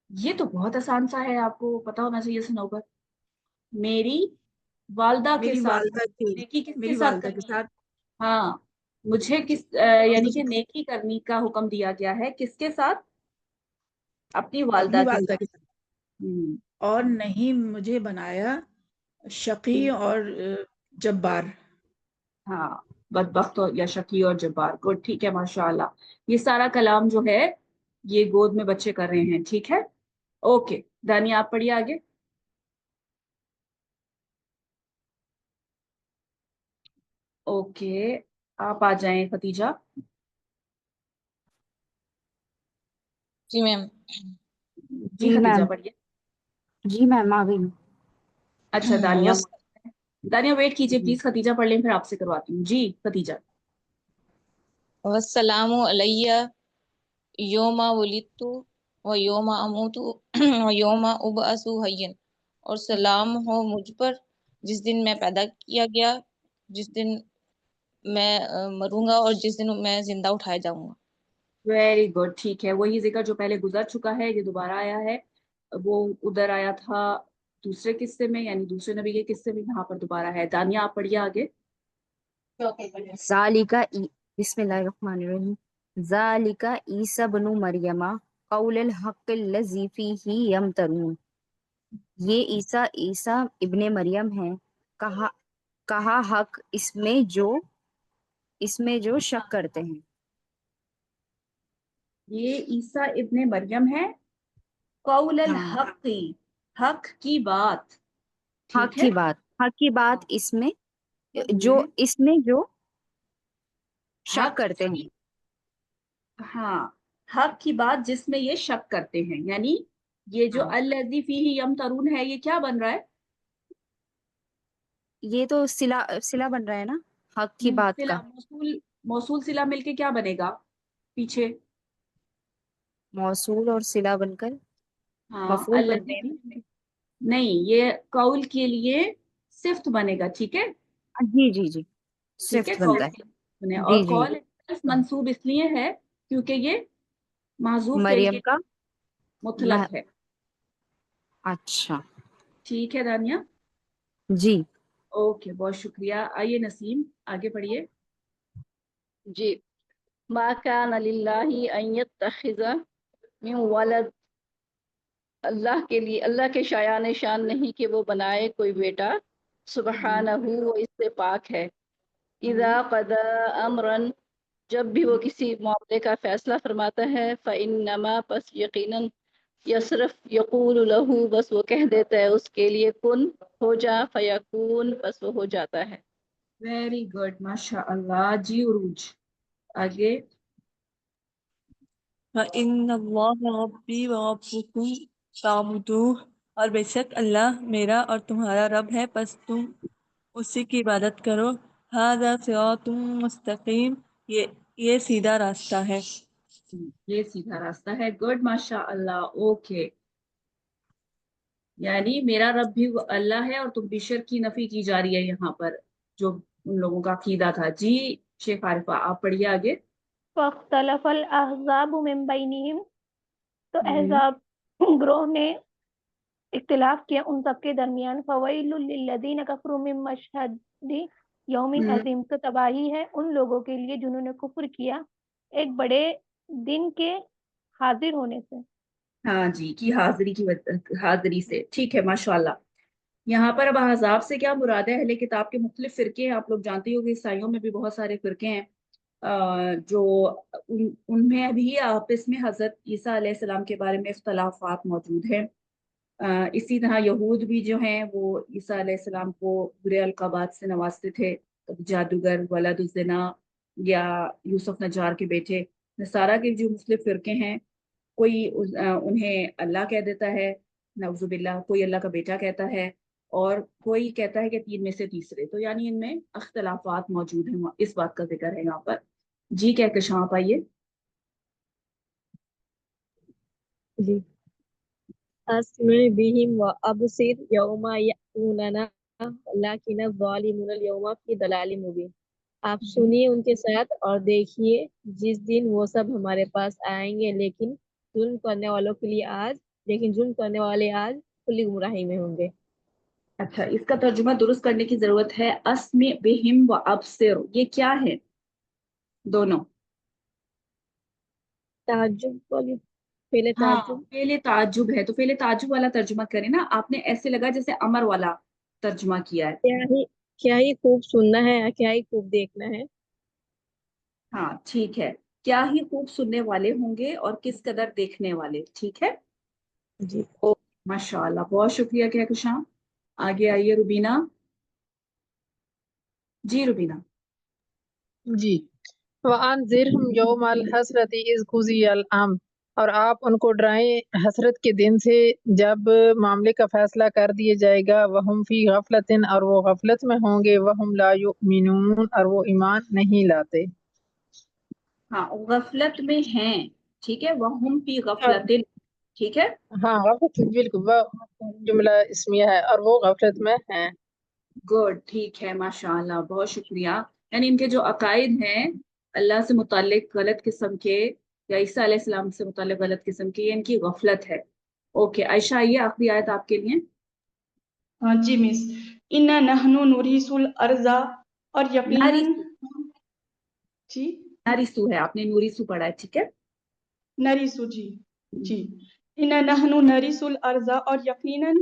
ये तो बहुत आसान सा है, आपको पता होना चाहिए सनोबर। मेरी वालदा के मेरी साथ, वालदा के नेकी किसके मेरी साथ वालदा के करनी है। साथ। हाँ, मुझे और यानी मुझे कि नेकी करने का हुक्म दिया गया है किसके साथ, अपनी अपनी वालदा के वालदा साथ। के साथ। और नहीं मुझे बनाया शकी और जब्बार, हाँ, बदबख्त या शकी और जब्बार। गुड, ठीक है, माशाल्लाह। ये सारा कलाम जो है ये गोद में बच्चे कर रहे हैं, ठीक है। ओके दानिया, आप पढ़िए आगे। ओके, आप आ जाएं खतीजा। जी मैम। जी खतीजा पढ़िए। जी मैम आ गई हूँ। अच्छा दानिया, वस, दानिया वेट कीजिए प्लीज, खतीजा पढ़ लें फिर आपसे करवाती हूँ। जी खतीजा। वस्सलामु अलैया योमा वलिदतु व योमा अमूतु व योमा उबअसु हय्यन, और सलाम हो मुझ पर जिस दिन मैं पैदा किया गया, जिस दिन मैं मरूंगा और जिस दिन मैं जिंदा उठाया जाऊंगा। वेरी गुड, ठीक है। वही जिक्र जो पहले गुजर चुका है ये दोबारा आया है। वो उधर आया था दूसरे किस्से में, यानी दूसरे नबी के किस्से में, यहाँ पर दोबारा है। दानिया आप पढ़िए आगे। बिस्मिल्लाहिर्रहमानिर्रहीम। ज़ालिका ईसा बिनु मरियमा कौलुल हक़्क़िल्लज़ी फ़ीही यमतरून। ये ईसा इब्ने मरियम है, कहा हक इसमें जो शक करते हैं। ये ईसा इब्ने मरियम है, कौल अल हाँ, हक़्क़ी, हक की बात, हक ठीक है। की बात इसमें जो शक हक करते हैं। की, हाँ, हक की बात जिसमें ये शक करते हैं, यानी ये जो हाँ, अल्लज़ी फ़ीही यमतरून है, ये क्या बन रहा है? ये तो सिला बन रहा है ना, हक की बात सिला, का। मौसूल सिला मिलके क्या बनेगा पीछे? मौसूल और सिला बनकर हाँ, मफूल बनते अल्लज़ी हैं ना। फ़ीही, नहीं, ये कौल के लिए सिफ्त बनेगा, ठीक है। जी जी जी, ठीक है, सिफ्त कौल बनता है। के लिए बने, जी और जी, कौल मंसूब इसलिए है क्योंकि ये महजूफ फेल मरियम के का मुतलक है। अच्छा, ठीक है दानिया। जी ओके, बहुत शुक्रिया। आइए नसीम, आगे पढ़िए। जी। मा कान लिल्लाहि अन यत्तखिज़ मिन वलद, अल्लाह के शायान शान नहीं कि वो बनाए कोई बेटा। सुबहानहू, वो इससे पाक है। इज़ा क़दा अमरन, जब भी वो किसी मामले का फैसला फरमाता है, फ़इन्नमा, पस यकीनन, यसरफ यकूल लहू, बस वो कह देता है उसके लिए, कुन, हो जा, फयकून, बस वो हो जाता है। वेरी गुड, माशा अल्लाह। जी उरूज, आगे। इन्नल्लाह रब्बी व रब्बुकुम फाअबुदूह, और बेशक अल्लाह मेरा और तुम्हारा रब है, बस तुम उसी की इबादत करो। हाज़ा सिरातुम मुस्तकीम, ये सीधा रास्ता है। ये सीधा रास्ता है। गुड, माशा अल्लाह। ओके, यानी मेरा रब भी वो अल्लाह है, और तुम बिशर की नफी की जा रही है यहाँ पर, जो उन लोगों का अकीदा था। जी शेख आरिफा, आप पढ़िए आगे। फ़ख्तलफ़ल अहज़ाबु मिन बैनिहिम, तो हम्म, अहज़ाब ग्रोह ने इख्तिलाफ किया उन सबके दरमियान। फ़वैलुल लिल्लज़ीना कफ़रू मिन मशहदि यौमिन हम्म, अज़ीम, तो तबाही है उन लोगों के लिए जिन्होंने कुफ्र किया एक बड़े दिन के हाजिर होने से। हाँ जी, की हाजिरी हाजिरी से, ठीक है, माशाल्लाह। यहाँ पर अब अहज़ाब से क्या मुराद है? अहले किताब के मुख्तलिफ फिरके हैं, आप लोग जानते हो कि ईसाइयों में भी बहुत सारे फिरके हैं, जो उनमें भी आपस में हजरत ईसा अलैहिस्सलाम के बारे में इख्तलाफात मौजूद हैं। इसी तरह यहूद भी जो हैं वो ईसा अलैहिस्सलाम को बुरे अलक़ाबात से नवाजते थे, कभी जादूगर, वलदुज़्ज़िना, या यूसुफ नज्जार के बेटे। नसारा के जो मुख्तलिफ फिरके हैं, कोई उन्हें अल्लाह कह देता है, नऊज़ुबिल्लाह, कोई अल्लाह का बेटा कहता है, और कोई कहता है कि तीन में से तीसरे। तो यानी इनमें अख्तलाफात मौजूद हैं, इस बात का जिक्र है यहाँ पर। जी कह के शाम पाइए। जी। अस्मिल बिहिम व अबसिर यौमा यअतूनना लाकिन ज़ालिमून यौमा फी दलालिम मुबीन। आप सुनिए उनके साथ और देखिए जिस दिन वो सब हमारे पास आएंगे, लेकिन जुल्म करने वाले आज खुली गुमराही में होंगे। अच्छा, इसका तर्जुमा दुरुस्त करने की जरूरत है। अस्मि बिहिम व अबसिर, ये क्या है दोनों? ताज्जुब वाली, पहले हाँ, ताज्जुब। पहले ताजुब है, तो पहले ताजुब वाला तर्जुमा करें ना। आपने ऐसे लगा जैसे अमर वाला तर्जुमा किया है। क्या ही کیا ہی خوب سننا ہے یا کیا ہی خوب دیکھنا ہے؟ ہاں ٹھیک ہے، کیا ہی خوب سننے والے ہوں گے اور کس قدر دیکھنے والے، ٹھیک ہے جی ماشاء اللہ، بہت شکریہ کہکشاں. آگے آئیے روبینہ. جی روبینہ. جی وَأَنذِرْهُمْ يَوْمَ الْحَسْرَةِ إِذْ قُضِيَ الْأَمْرُ، اور آپ ان کو ڈرائیں حسرت کے دن سے جب معاملے کا فیصلہ کر دیا جائے گا. وَهُمْ فِي غَفْلَةٍ، اور وہ غفلت میں ہوں گے. وَهُمْ لَا يُؤْمِنُونَ، اور وہ ایمان نہیں لاتے. ہاں غفلت میں ہیں، ٹھیک ہے، وَهُمْ فِي غَفْلَةٍ، ٹھیک ہے. ہاں غفلت بالکل وہ جملہ اسمیہ ہے اور وہ غفلت میں ہیں. گڈ، ٹھیک ہے ماشاء اللہ، بہت شکریہ. یعنی ان کے جو عقائد ہیں اللہ سے متعلق غلط قسم کے یا عیسیٰ علیہ السلام سے متعلق غلط قسم کے، ان کی غفلت ہے. اوکے عائشہ آئیے، آخری آیت آپ کے لیے. ہاں جی مس. اِنَّا نَحْنُ نُورِثُ الْأَرْضَ، اور یقیناً جی ناریسو ہے، آپ نے نوریسو پڑھا ہے، ٹھیک ہے. نریسو جی جی. اِنَّا نَحْنُ نَرِثُ الْأَرْضَ، اور یقیناً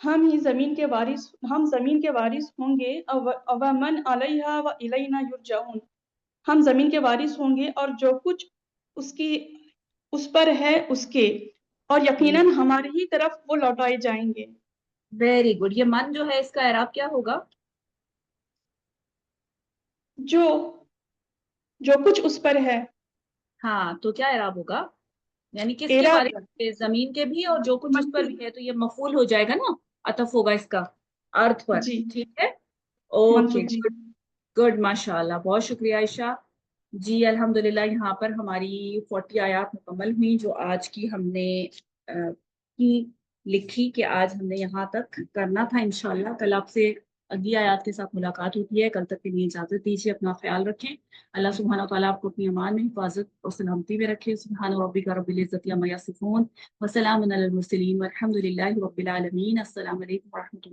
ہم زمین کے وارث ہوں گے. وَمَنْ عَلَيْهَا وَإِلَيْنَا يُرْجَعُونَ، ہم زمین کے وارث ہوں گے اور جو کچھ اس پر ہے اس کے، اور یقیناً ہماری ہی طرف وہ لوٹائے جائیں گے. Very good. یہ من جو ہے اس کا اعراب کیا ہوگا؟ جو کچھ اس پر ہے. ہاں تو کیا اعراب ہوگا؟ یعنی کس کے اعراب بارے میں؟ زمین کے بھی، اور جو کچھ اس پر بھی ہے، تو یہ مفعول ہو جائے گا نا، عطف ہوگا اس کا ارتھ پر، جی ٹھیک ہے. اوکے منصوب جی. گڈ ماشاء اللہ، بہت شکریہ عائشہ جی. الحمدللہ یہاں پر ہماری 40 آیات مکمل ہوئی جو آج کی ہم نے لکھی کہ آج ہم نے یہاں تک کرنا تھا. انشاءاللہ کل آپ سے اگلی آیات کے ساتھ ملاقات ہوتی ہے. کل تک کے لیے اجازت دیجیے، اپنا خیال رکھیں. اللہ سبحانہ وتعالیٰ آپ کو اپنی امان میں، حفاظت اور سلامتی میں رکھے. سبحان ربک رب العزت عما یصفون وسلام علی المرسلین والحمد للہ رب العالمین. السلام علیکم ورحمۃ اللہ.